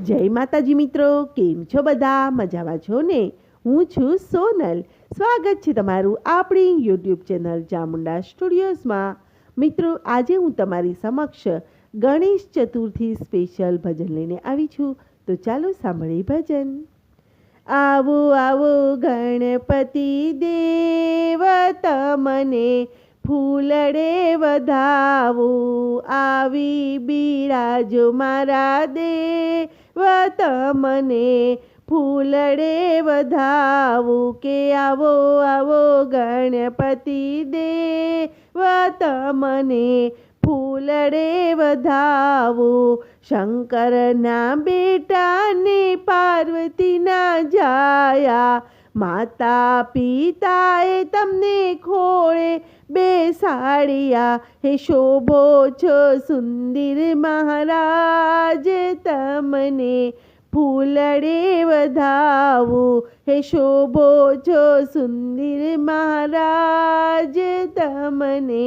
જય માતાજી મિત્રો, કેમ છો બધા? મજામાં છો ને? હું છું સોનલ. સ્વાગત છે તમારું આપણી યુટ્યુબ ચેનલ ચામુંડા સ્ટુડિયોઝમાં. મિત્રો, આજે હું તમારી સમક્ષ ગણેશ ચતુર્થી સ્પેશિયલ ભજન લઈને આવી છું. તો ચાલો સાંભળીએ ભજન. આવો આવો ગણપતિ દેવ, તમને ફૂલડે વધાવો. આવી બિરાજો મારા દેવ, તમને ફૂલડે વધાવું. કે આવો આવો ગણપતિ દેવ, તમને ફૂલડે વધાવો. શંકરના બેટાને પાર્વતીના જાયા, માતા પિતાએ તમને ખોળે બેસાડ્યા. હે શોભો છો સુંદર મહારાજ, તમને ફૂલડે વધાવું. હે શોભો છો સુંદર મહારાજ, તમને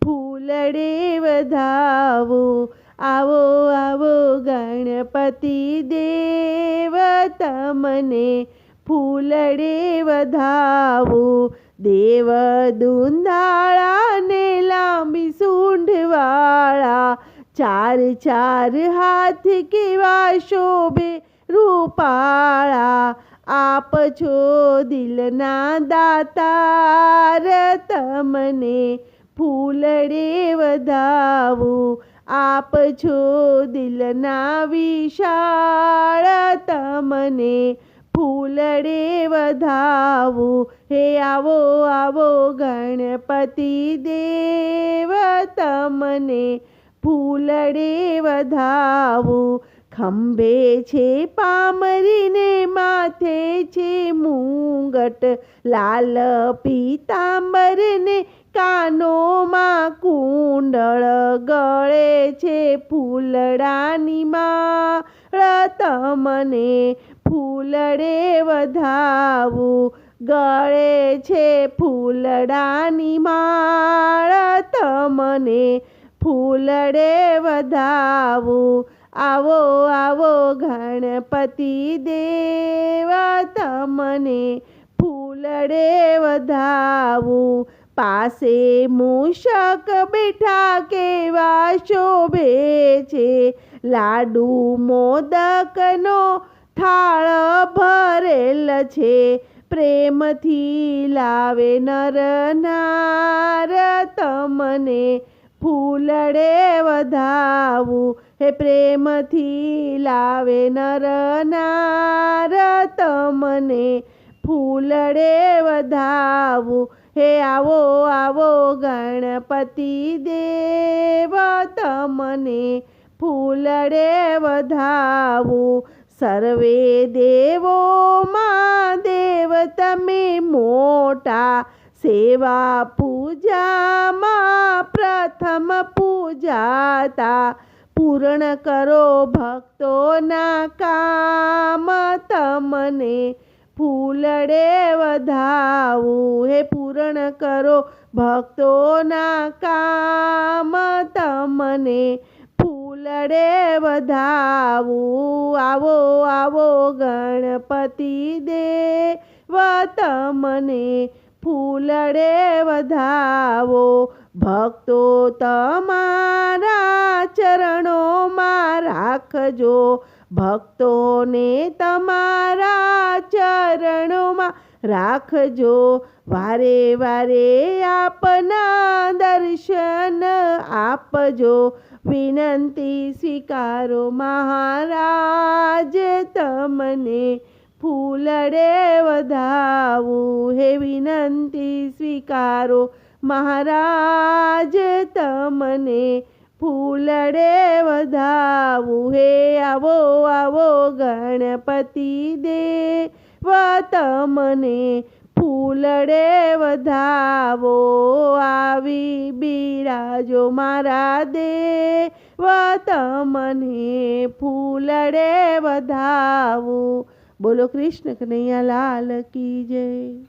ફૂલડે વધાવું. આવો આવો ગણપતિ દેવ, તમને ફૂલડે વધાવું. દેવ દુંધાળા ને લાંબી સૂંઢવાળા, ચાર ચાર હાથ કેવા શોભે રૂપાળા. આપ છો દિલના દાતાર, તમને ફૂલડે વધાવું. આપ છો દિલના વિશાળ, તમને ફૂલડે વધાવું. હે આવો આવો ગણપતિ દેવ, તમને ફૂલડે વધાવું. ખંભે છે પામરીને માથે છે મુંગટ, લાલ પીતાંબરને કાનોમાં કુંડળ. ગળે છે ફૂલડાની માળ, તમને ફૂલડે વધાવું. ગળે છે ફૂલડાની માળ, તમને ફૂલડે વધાવું. આવો આવો ગણપતિ દેવ, તમને ફૂલડે વધાવું. પાસે મૂષક બેઠા કેવા શોભે છે, લાડુ મોદકનો થાળ ભરેલ છે. પ્રેમથી લાવે નર નાર, તમને ફૂલડે વધાવું. હે પ્રેમથી લાવે નર નાર, તમને ફૂલડે વધાવું. હે આવો આવો ગણપતિ દેવ, તમને ફૂલડે વધાવું. સર્વે દેવોમાં દેવ તમે મોટા, સેવા પૂજામાં પ્રથમ પૂજાતા. પૂર્ણ કરો ભક્તોના કામ, તમને ફૂલડે વધાવું. હે પૂર્ણ કરો ભક્તોના કામ, તમને ફૂલડે વધાવું. આવો આવો ગણપતિ દેવ, તમને ફૂલડે વધાવો. ભક્તો તમારા ચરણોમાં રાખજો, ભક્તોને તમારા ચરણોમાં રાખજો. વારે વારે આપના દર્શન આપજો, વિનંતી સ્વીકારો મહારાજ, તમને ફૂલડે વધાવું. હે વિનંતી સ્વીકારો મહારાજ, તમને ફૂલડે વધાવું. હે આવો આવો ગણપતિ દેવ, તમને ફૂલડે વધાવો. આવી બિરાજો મારા દેવ, તમને ફૂલડે વધાવું. બોલો કૃષ્ણ કનૈયા લાલ કી જય.